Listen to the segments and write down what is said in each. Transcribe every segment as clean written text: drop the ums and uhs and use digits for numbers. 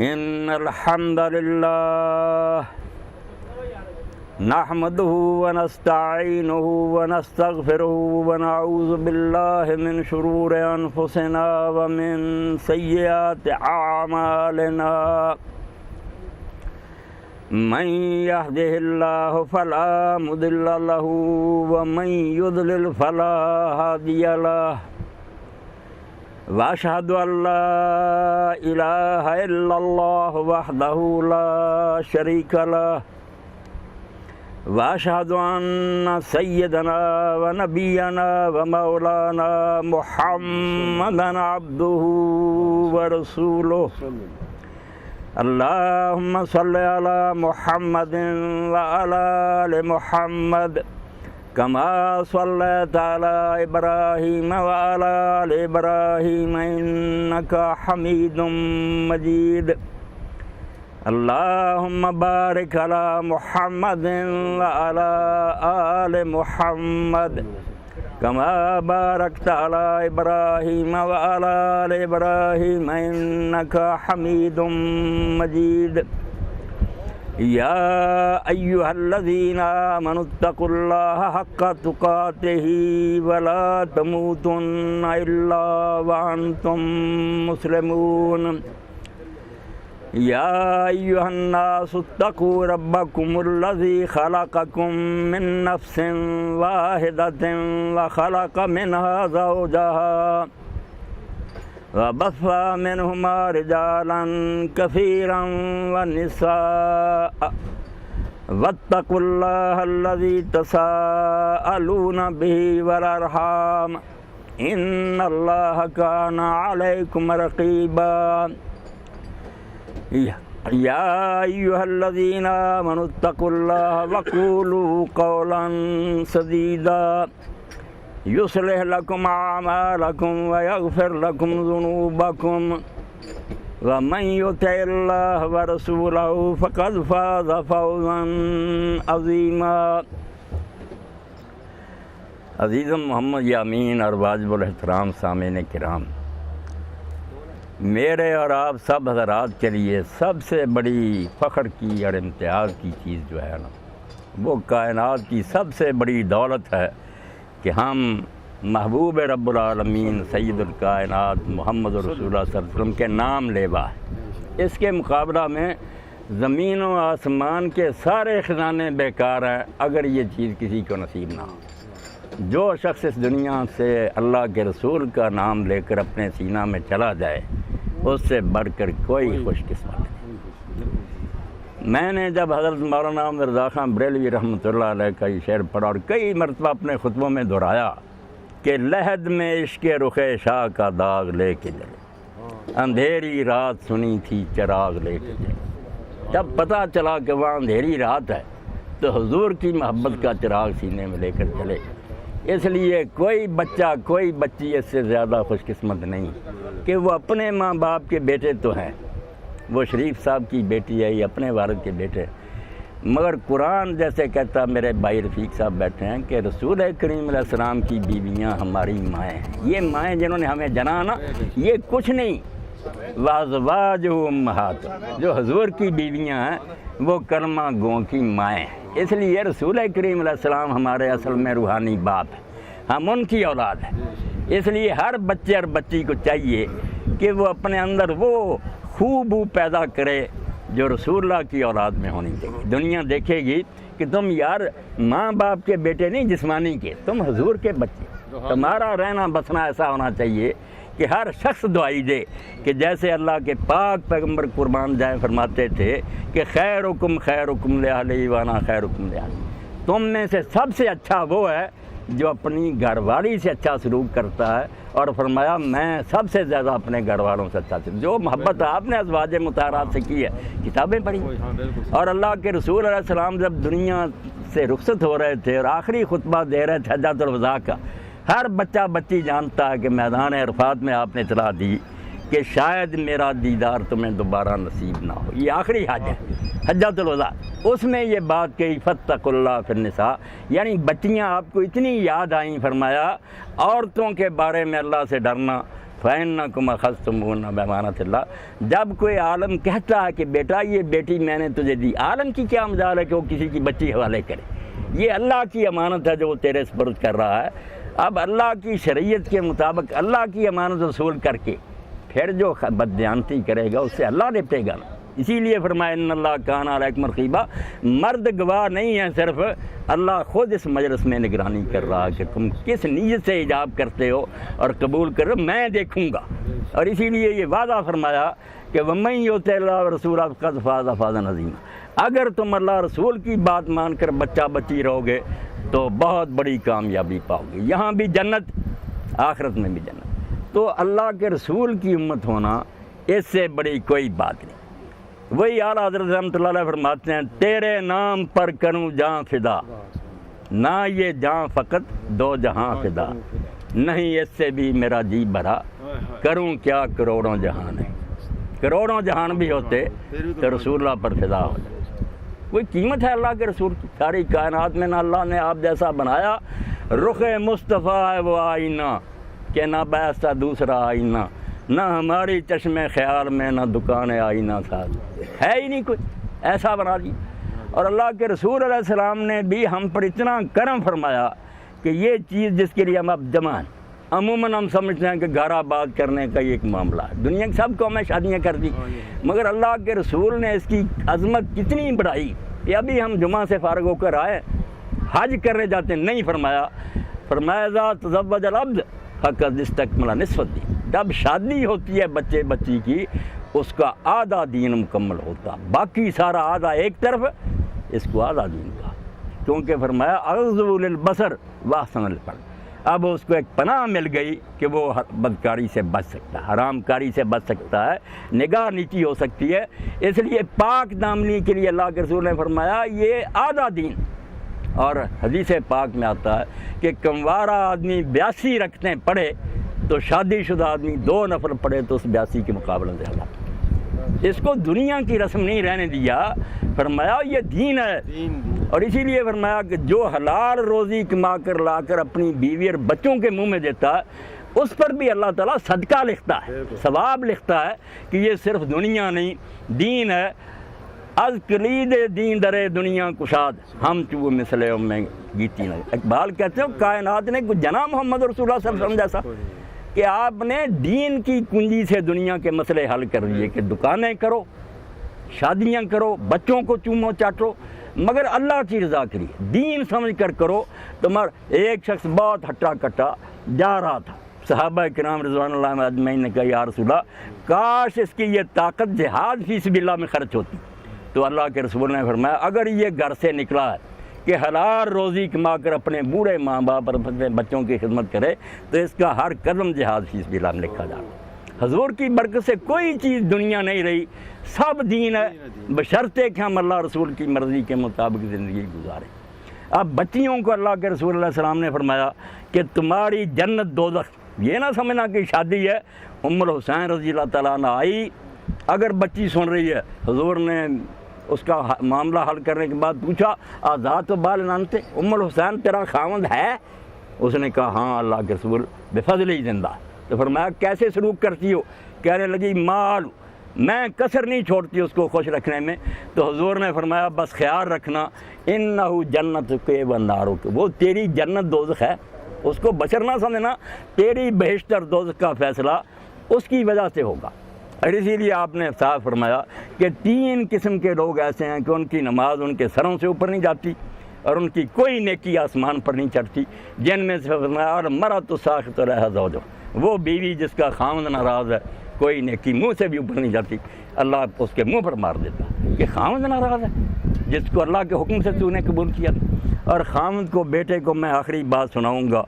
إن الحمد لله نحمده ونستعينه ونستغفره ونعوذ بالله من شرور أنفسنا ومن سيئات أعمالنا من يهده الله فلا مضل له ومن يضلل فلا هادي له وأشهد أن لا إله إلا الله وحده لا شريك له وأشهد أن سيدنا ونبينا ومولانا محمدا عبده ورسوله اللهم صل على محمد وعلى آل محمد كما صليت على إبراهيم وعلى آل إبراهيم إنك حميد مجيد اللهم بارك على محمد وعلى آل محمد كما باركت على إبراهيم وعلى آل إبراهيم إنك حميد مجيد يا أيها الذين آمنوا اتقوا الله حق تقاته ولا تموتن إلا وأنتم مسلمون يا أيها الناس اتقوا ربكم الذي خلقكم من نفس واحدة وخلق منها زوجها وبث منهما رجالا كثيرا ونساء واتقوا الله الذي تساءلون به والأرحام إن الله كان عليكم رقيبا يا أيها الذين آمنوا اتقوا الله وقولوا قولا سديدا يصلح لكم أعمالكم ويغفر لكم ذنوبكم ومن يطع الله ورسوله فقد فاز فوزا عظيما عزیز محمد یامین اور واجب الاحترام سامعین کرام، میرے اور آپ سب حضرات کے لیے سب سے بڑی فخر کی اور امتیاز کی چیز جو ہے نا، وہ کائنات کی سب سے بڑی دولت ہے کہ ہم محبوب رب العالمین سید الکائنات محمد رسول اللہ صلی اللہ علیہ وسلم کے نام لیوا ہے۔ اس کے مقابلہ میں زمین و آسمان کے سارے خزانے بیکار ہیں اگر یہ چیز کسی کو نصیب نہ ہو۔ جو شخص اس دنیا سے اللہ کے رسول کا نام لے کر اپنے سینہ میں چلا جائے، اس سے بڑھ کر کوئی خوش قسمت نہیں۔ میں نے جب حضرت مولانا احمد رضا خان بریلوی رحمۃ اللہ علیہ کا یہ شعر پڑھا اور کئی مرتبہ اپنے خطبوں میں دہرایا کہ لحد میں عشق رخ شاہ کا داغ لے کے جلے، اندھیری رات سنی تھی چراغ لے کے جلے۔ جب پتہ چلا کہ وہاں اندھیری رات ہے تو حضور کی محبت کا چراغ سینے میں لے کر چلے۔ اس لیے کوئی بچہ کوئی بچی اس سے زیادہ خوش قسمت نہیں کہ وہ اپنے ماں باپ کے بیٹے تو ہیں، وہ شریف صاحب کی بیٹی ہے، یہ اپنے والد کے بیٹے، مگر قرآن جیسے کہتا میرے بھائی رفیق صاحب بیٹھے ہیں کہ رسول کریم علیہ السلام کی بیویاں ہماری مائیں ہیں۔ یہ مائیں جنہوں نے ہمیں جنا نا، یہ کچھ نہیں، وازواج امہات، جو حضور کی بیویاں ہیں وہ کلمہ گوں کی مائیں ہیں۔ اس لیے رسول کریم علیہ السلام ہمارے اصل میں روحانی باپ ہیں، ہم ان کی اولاد ہیں۔ اس لیے ہر بچے اور بچی کو چاہیے کہ وہ اپنے اندر وہ خوبو پیدا کرے جو رسول اللہ کی اولاد میں ہونی چاہیے۔ دنیا دیکھے گی کہ تم یار ماں باپ کے بیٹے نہیں جسمانی کے، تم حضور کے بچے، تمہارا رہنا بسنا ایسا ہونا چاہیے کہ ہر شخص دعائی دے کہ جیسے اللہ کے پاک پیغمبر قربان جائیں فرماتے تھے کہ خیرکم لأہلی وانا خیرکم لأہلی، تم میں سے سب سے اچھا وہ ہے جو اپنی گھر والی سے اچھا سلوک کرتا ہے، اور فرمایا میں سب سے زیادہ اپنے گھر والوں سے اچھا سلوک۔ جو محبت آپ نے ازواج مطہرات سے کی ہے، کتابیں پڑھی، اور اللہ کے رسول علیہ السلام جب دنیا سے رخصت ہو رہے تھے اور آخری خطبہ دے رہے تھے حجۃ الوداع کا، ہر بچہ بچی جانتا ہے کہ میدان عرفات میں آپ نے اطلاع دی کہ شاید میرا دیدار تمہیں دوبارہ نصیب نہ ہو، یہ آخری حج ہے حجۃ الوداع، اس میں یہ بات کہی فاتقوا اللہ فی النساء، یعنی بچیاں آپ کو اتنی یاد آئیں، فرمایا عورتوں کے بارے میں اللہ سے ڈرنا، فَإِنَّكُمْ أَخَذْتُمُوهُنَّ بِأَمَانَةِ اللَّهِ۔ جب کوئی عالم کہتا ہے کہ بیٹا یہ بیٹی میں نے تجھے دی، عالم کی کیا مجال ہے کہ وہ کسی کی بچی حوالے کرے؟ یہ اللہ کی امانت ہے جو وہ تیرے سپرد کر رہا ہے۔ اب اللہ کی شریعت کے مطابق اللہ کی امانت وصول کر کے پھر جو بددیانتی کرے گا اس سے اللہ نپٹے گا نا۔ اسی لیے فرمایا ان اللہ کان علیکم رقیبا، مرد گواہ نہیں ہے، صرف اللہ خود اس مجلس میں نگرانی کر رہا کہ تم کس نیت سے ایجاب کرتے ہو اور قبول کر رہے ہو، میں دیکھوں گا۔ اور اسی لیے یہ وعدہ فرمایا کہ وَمَن يُطِعِ اللَّهَ وَرَسُولَهُ فَقَدْ فَازَ فَوْزًا عَظِيمًا، اگر تم اللہ رسول کی بات مان کر بچہ بچی رہو گے تو بہت بڑی کامیابی پاؤ گے، یہاں بھی جنت، آخرت میں بھی جنت۔ تو اللہ کے رسول کی امت ہونا اس سے بڑی کوئی بات نہیں۔ وہی اعلیٰ حضرت رحمۃ اللہ علیہ فرماتے ہیں تیرے نام پر کروں جاں فدا، نہ یہ جاں فقط دو جہاں فدا، نہیں اس سے بھی میرا جی بھرا، کروں کیا کروڑوں جہان ہے، کروڑوں جہان بھی ہوتے تو رسول اللہ پر فدا ہو جائے۔ کوئی قیمت ہے اللہ کے رسول کی؟ ساری کائنات میں نہ اللہ نے آپ جیسا بنایا، رخ مصطفیٰ ہے وہ آئینہ کہ نہ بیستا دوسرا آئینہ، نہ ہماری چشم خیال میں نہ دکان آئینہ ساز، ہے ہی نہیں کوئی، ایسا بنا دی۔ اور اللہ کے رسول علیہ السلام نے بھی ہم پر اتنا کرم فرمایا کہ یہ چیز جس کے لیے ہم اب جمع ہیں، عموماً ہم سمجھتے ہیں کہ گھر آباد کرنے کا یہ ایک معاملہ ہے، دنیا کی سب قومیں شادیاں کر دی، مگر اللہ کے رسول نے اس کی عظمت کتنی بڑھائی کہ ابھی ہم جمعہ سے فارغ ہو کر آئے، حج کرنے جاتے ہیں، نہیں فرمایا اذا تزوج العبد فقد استکمل نصف الدین، جب شادی ہوتی ہے بچے بچی کی اس کا آدھا دین مکمل ہوتا، باقی سارا آدھا ایک طرف، اس کو آدھا دین کا، کیونکہ فرمایا اغضوا للبصر واحسن الفرج، اب اس کو ایک پناہ مل گئی کہ وہ بدکاری سے بچ سکتا ہے، حرام کاری سے بچ سکتا ہے، نگاہ نیچی ہو سکتی ہے، اس لیے پاک دامنی کے لیے اللہ کے رسول نے فرمایا یہ آدھا دین۔ اور حدیث پاک میں آتا ہے کہ کموارہ آدمی 82 رکعتیں پڑھے تو شادی شدہ آدمی 2 نفل پڑھے تو اس 82 کے مقابلے زیادہ، اس کو دنیا کی رسم نہیں رہنے دیا، فرمایا یہ دین ہے۔ اور اسی لیے فرمایا کہ جو حلال روزی کما کر لا کر اپنی بیوی اور بچوں کے منہ میں دیتا ہے اس پر بھی اللہ تعالیٰ صدقہ لکھتا ہے، ثواب لکھتا ہے کہ یہ صرف دنیا نہیں دین ہے۔ از کلید دین درے دنیا کشاد ہم چو مثلے میں گیتی نہ، اقبال کہتے ہیں کائنات نے کچھ جنا محمد رسول اللہ صلی اللہ علیہ وسلم جیسا کہ آپ نے دین کی کنجی سے دنیا کے مسئلے حل کر دیے کہ دکانیں کرو، شادیاں کرو، بچوں کو چومو چاٹو، مگر اللہ کی رضا کے لیے دین سمجھ کر کرو۔ تمہارا ایک شخص بہت ہٹا کٹا جا رہا تھا، صحابہ کرام رضوان اللہ اجمعین نے کہا یا رسول اللہ کاش اس کی یہ طاقت جہاد فی سبیل اللہ میں خرچ ہوتی، تو اللہ کے رسول نے فرمایا اگر یہ گھر سے نکلا ہے کہ حلال روزی کما کر اپنے بوڑھے ماں باپ اور اپنے بچوں کی خدمت کرے تو اس کا ہر قدم جہاد فی سبیل اللہ میں لکھا جا رہا۔ حضور کی برکت سے کوئی چیز دنیا نہیں رہی، سب دین ہے، بشرطے کہ ہم اللہ رسول کی مرضی کے مطابق زندگی گزاریں۔ اب بچیوں کو اللہ کے رسول علیہ السلام نے فرمایا کہ تمہاری جنت دوزخ، یہ نہ سمجھنا کہ شادی ہے۔ ام الحسین رضی اللہ تعالیٰ عنہ آئی، اگر بچی سن رہی ہے، حضور نے اس کا معاملہ حل کرنے کے بعد پوچھا آزاد و بال نانتے ام الحسین تیرا خاوند ہے؟ اس نے کہا ہاں اللہ کے رسول بفضل ہی زندہ۔ تو فرمایا کیسے سلوک کرتی ہو؟ کہنے لگی مال، میں کسر نہیں چھوڑتی اس کو خوش رکھنے میں۔ تو حضور نے فرمایا بس خیال رکھنا انہ جنت کے و نارو کے، وہ تیری جنت دوزخ ہے، اس کو بشر نہ سمجھنا، تیری بہشت اور دوزخ کا فیصلہ اس کی وجہ سے ہوگا۔ اور اسی لیے آپ نے صاف فرمایا کہ 3 قسم کے لوگ ایسے ہیں کہ ان کی نماز ان کے سروں سے اوپر نہیں جاتی اور ان کی کوئی نیکی آسمان پر نہیں چڑھتی، جن میں سے فرمایا اور مرأۃ ساخط رہا زوجہ، وہ بیوی جس کا خاوند ناراض ہے، کوئی نیکی منہ سے بھی اوپر نہیں جاتی، اللہ اس کے منہ پر مار دیتا کہ خاوند ناراض ہے جس کو اللہ کے حکم سے تو نے قبول کیا۔ اور خاوند کو بیٹے کو میں آخری بات سناؤں گا،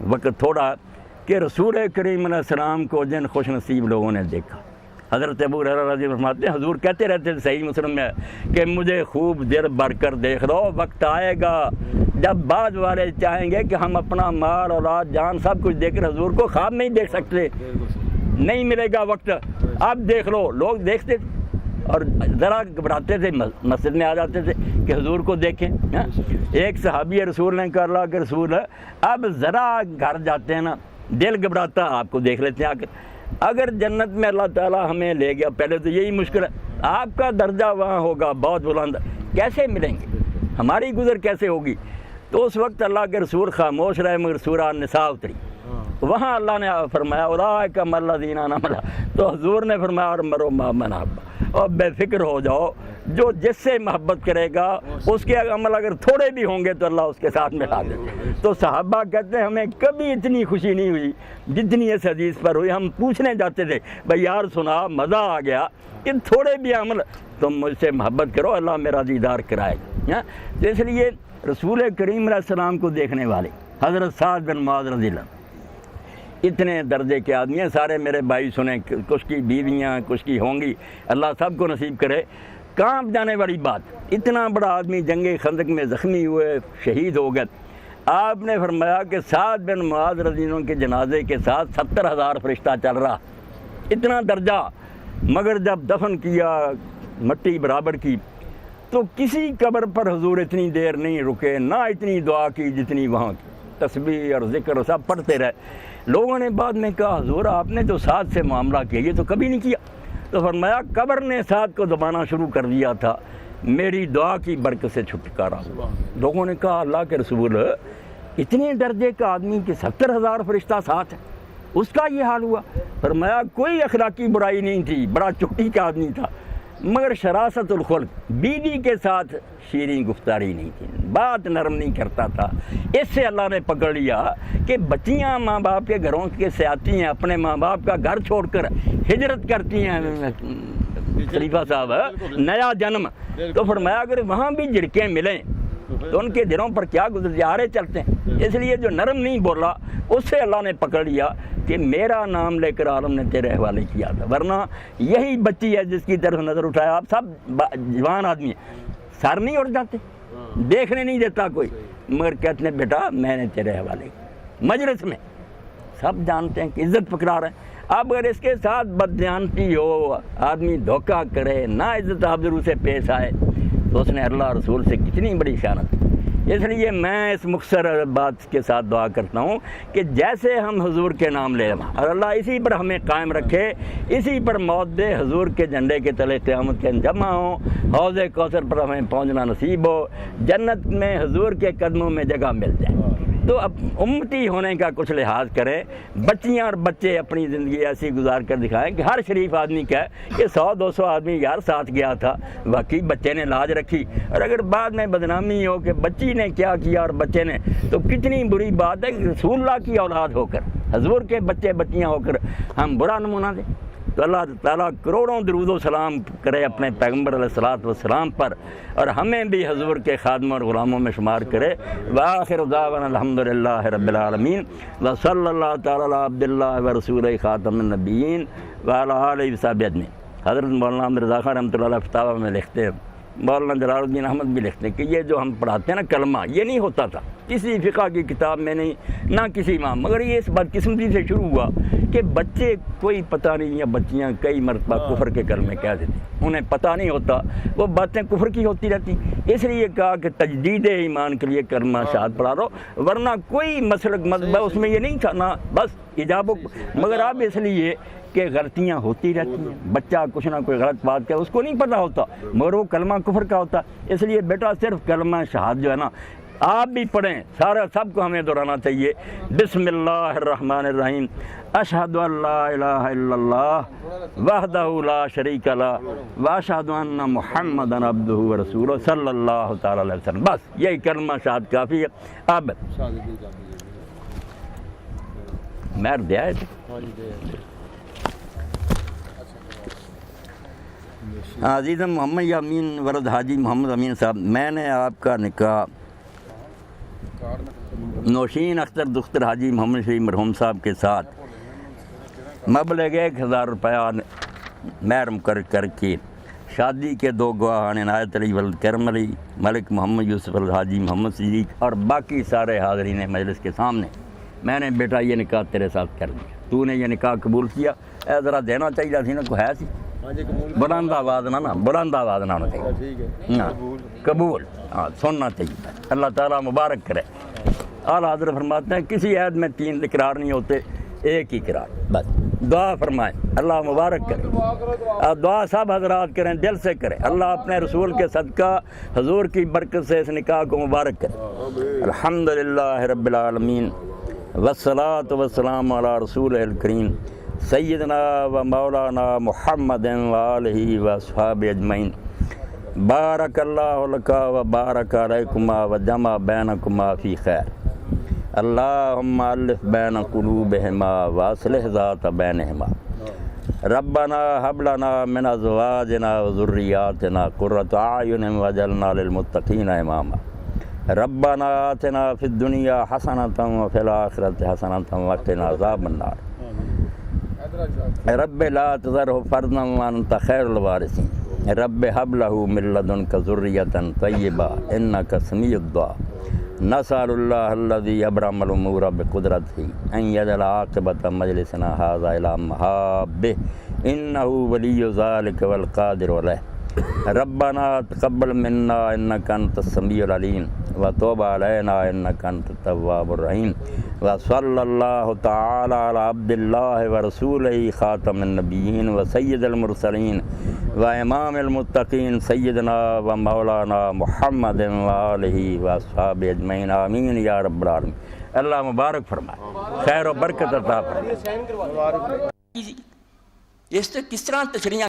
وقت تھوڑا، کہ رسول کریم علیہ السلام کو جن خوش نصیب لوگوں نے دیکھا، حضرت ابو ہریرہ رضی اللہ عنہ فرماتے ہیں حضور کہتے رہتے تھے صحیح مسلم میں کہ مجھے خوب دیر بھر کر دیکھ لو، وقت آئے گا جب بعض والے چاہیں گے کہ ہم اپنا مال اولاد جان سب کچھ دے کر حضور کو خواب نہیں دیکھ سکتے، نہیں ملے گا وقت، اب دیکھ لو۔ لوگ دیکھتے تھے اور ذرا گھبراتے تھے، مسجد میں آ جاتے تھے کہ حضور کو دیکھیں۔ ایک صحابی رسول نے کہا اللہ کے رسول اب ذرا گھر جاتے ہیں نا دل گھبراتا، آپ کو دیکھ لیتے ہیں آ کر۔ اگر جنت میں اللہ تعالیٰ ہمیں لے گیا، پہلے تو یہی مشکل ہے، آپ کا درجہ وہاں ہوگا بہت بلند، کیسے ملیں گے، ہماری گزر کیسے ہوگی؟ تو اس وقت اللہ کے رسول خاموش رہے، مگر سورہ النساء اتری، وہاں اللہ نے فرمایا اولئک مع الذین انعم علیہم، تو حضور نے فرمایا اور مرو مع من احب، اور بے فکر ہو جاؤ، جو جس سے محبت کرے گا اس کے عمل اگر تھوڑے بھی ہوں گے تو اللہ اس کے ساتھ ملا دے۔ تو صحابہ کہتے ہیں ہمیں کبھی اتنی خوشی نہیں ہوئی جتنی اس حدیث پر ہوئی، ہم پوچھنے جاتے تھے بھائی یار سنا، مزہ آ گیا کہ تھوڑے بھی عمل تم مجھ سے محبت کرو، اللہ میرا دیدار کرائے گا۔ تو اس لیے رسول کریم علیہ السلام کو دیکھنے والے حضرت سعد بن معاذ رضی اللہ عنہ اتنے درجے کے آدمی ہیں، سارے میرے بھائی سنیں، کچھ کی بیویاں کچھ کی ہوں گی، اللہ سب کو نصیب کرے۔ کانپ جانے والی بات، اتنا بڑا آدمی جنگ خندق میں زخمی ہوئے، شہید ہو گئے، آپ نے فرمایا کہ سعد بن معاذ رضی اللہ عنہ کے جنازے کے ساتھ 70,000 فرشتہ چل رہا، اتنا درجہ، مگر جب دفن کیا، مٹی برابر کی، تو کسی قبر پر حضور اتنی دیر نہیں رکے، نہ اتنی دعا کی جتنی وہاں کی، تسبیح اور ذکر سب پڑھتے رہے۔ لوگوں نے بعد میں کہا حضور آپ نے تو سعد سے معاملہ کیا، یہ تو کبھی نہیں کیا۔ تو فرمایا قبر نے سعد کو دبانا شروع کر دیا تھا، میری دعا کی برکت سے چھٹکارا ہوا۔ لوگوں نے کہا اللہ کے رسول اتنے درجے کا آدمی کہ 70,000 فرشتہ ساتھ ہے، اس کا یہ حال ہوا؟ فرمایا کوئی اخلاقی برائی نہیں تھی، بڑا چٹی کا آدمی تھا، مگر شراست الخلق، بیوی کے ساتھ شیریں گفتاری نہیں تھی، بات نرم نہیں کرتا تھا۔ اس سے اللہ نے پکڑ لیا کہ بچیاں ماں باپ کے گھروں کے سے آتی ہیں، اپنے ماں باپ کا گھر چھوڑ کر ہجرت کرتی ہیں، خلیفہ صاحب نیا جنم، تو فرمایا اگر وہاں بھی جھڑکیں ملیں تو ان کے دلوں پر کیا گزارے چلتے ہیں۔ اس لیے جو نرم نہیں بولا اس سے اللہ نے پکڑ لیا کہ میرا نام لے کر عالم نے تیرے حوالے کیا تھا، ورنہ یہی بچی ہے جس کی طرف نظر اٹھایا، آپ سب جوان آدمی ہیں، سر نہیں اٹھ جاتے، دیکھنے نہیں دیتا کوئی، مگر کہتے ہیں بیٹا میں نے تیرے حوالے کیا۔ مجلس میں سب جانتے ہیں کہ عزت پکڑا رہے ہیں، اب اگر اس کے ساتھ بددیانتی ہو، آدمی دھوکہ کرے، نہ عزت آبرو سے پیش آئے، تو اس نے اللہ رسول سے کتنی بڑی خیانت۔ اس لیے میں اس مختصر بات کے ساتھ دعا کرتا ہوں کہ جیسے ہم حضور کے نام لیں اور اللہ اسی پر ہمیں قائم رکھے، اسی پر موت دے، حضور کے جھنڈے کے تلے قیامت کے جمع ہوں، حوض کوثر پر ہمیں پہنچنا نصیب ہو، جنت میں حضور کے قدموں میں جگہ مل جائے۔ تو اب امتی ہونے کا کچھ لحاظ کریں، بچیاں اور بچے اپنی زندگی ایسی گزار کر دکھائیں کہ ہر شریف آدمی کہے کہ 100-200 آدمی یار ساتھ گیا تھا، واقعی بچے نے لاج رکھی، اور اگر بعد میں بدنامی ہو کہ بچی نے کیا کیا اور بچے نے، تو کتنی بری بات ہے کہ رسول اللہ کی اولاد ہو کر، حضور کے بچے بچیاں ہو کر ہم برا نمونہ دیں۔ تو اللہ تعالیٰ کروڑوں درود و سلام کرے اپنے پیغمبر علیہ الصلوۃ والسلام پر، اور ہمیں بھی حضور کے خادموں اور غلاموں میں شمار کرے۔ وآخر دعوانا الحمدللہ رب العالمین، وصلی اللہ تعالیٰ علی عبداللہ ورسولہ خاتم النبیین وعلی آلہ وصحبہ اجمعین۔ حضرت مولانا احمد رضا خان رحمۃ اللہ علیہ فتاویٰ میں لکھتے ہیں، مولانا جلال الدین احمد بھی لکھتے ہیں کہ یہ جو ہم پڑھاتے ہیں نا کلمہ، یہ نہیں ہوتا تھا کسی فقہ کی کتاب میں نہیں، نہ کسی امام، مگر یہ اس بدقسمتی سے شروع ہوا کہ بچے کوئی پتہ نہیں، یا بچیاں کئی مرتبہ کفر کے کلمے کہہ دیتے، انہیں پتہ نہیں ہوتا، وہ باتیں کفر کی ہوتی رہتی، اس لیے کہا کہ تجدید ایمان کے لیے کلمہ شہادت پڑھا دو، ورنہ کوئی مسلک مذہب اس میں یہ نہیں تھا، نہ بس ایجاب مگر اب اس لیے کہ غلطیاں ہوتی رہتی ہیں، بچہ کچھ نہ کوئی غلط بات کہے، اس کو نہیں پتہ ہوتا، مگر وہ کلمہ کفر کا ہوتا، اس لیے بیٹا صرف کلمہ شہادت جو ہے نا آپ بھی پڑھیں، سارا سب کو ہمیں دہرانا چاہیے۔ بسم اللہ الرحمن الرحیم، اشہد ان لا الہ الا اللہ وحدہ لا شریک لہ واشہد ان محمدًا عبدہ ورسولہ صلی اللہ تعالیٰ علیہ وسلم، بس یہی کلمہ شہادت کافی ہے۔ اب مہر دیا ہے عزیزم محمد امین ورد حاجی محمد امین صاحب، میں نے آپ کا نکاح نوشین اختر دختر حاجی محمد شریف مرحوم صاحب کے ساتھ مبلغ 1000 روپیہ مہر مقرر کر کے، شادی کے 2 گواہان عنایت علی ولد کرم علی، ملک محمد یوسف حاجی محمد صدیق اور باقی سارے حاضرین مجلس کے سامنے میں نے بیٹا یہ نکاح تیرے ساتھ کر دیا، تو نے یہ نکاح قبول کیا، اے ذرا دینا چاہیے تھی نا، کوئی ہے سی بلند آواز نہ بلند آواز نہ ہونا چاہیے، ہاں قبول، ہاں سننا چاہیے، اللہ تعالیٰ مبارک کرے۔ اعلیٰ حضرت فرماتے ہیں کسی عہد میں 3 اقرار نہیں ہوتے، ایک ہی اقرار بس۔ دعا فرمائیں، اللہ مبارک کرے۔ اور دعا سب حضرات کریں، دل سے کریں، اللہ اپنے رسول کے صدقہ حضور کی برکت سے اس نکاح کو مبارک کرے۔ الحمدللہ رب العالمین والصلاة والسلام علی رسول الکریم سیدنا و مولانا محمد و آلہ و اصحابہ اجمعین۔ بارک اللہ لکا و بارک علیکما و جمع بینکما فی خیر۔ اللہم الف بین قلوبہما واصلح ذات بینہما۔ ربنا حب لنا من ازواجنا و ذریاتنا قرۃ اعین واجعلنا للمتقین اماما۔ ربنا آتنا فی الدنیا حسنۃ وفی الآخرۃ حسنۃ وقنا عذاب النار۔ رب لا تذرہ فردا وانت خیر الوارثین۔ رب حب لہ من لدنک ذریۃ طیبہ انک سمیع الدعاء۔ نسأل اللہ الذی ابرم الامور بقدرتہ ان یجعل عاقبۃ مجلسنا ھذا الی محابہ انہ ولی ذلک والقادر علیہ۔ ربنا تقبل منا انک انت السمیع العلیم وتوب علینا انک انت التواب الرحیم۔ وصلی اللہ تعالی علی عبد اللہ ورسولہ خاتم النبیین وسید المرسلین وامام المتقین سیدنا و مولانا محمد و آلہ و اصحابہ اجمعین آمین یا رب العالمین۔ اللہ مبارک فرمائے، خیر و برکت عطا فرمائے۔ اس سے کس طرح تشریح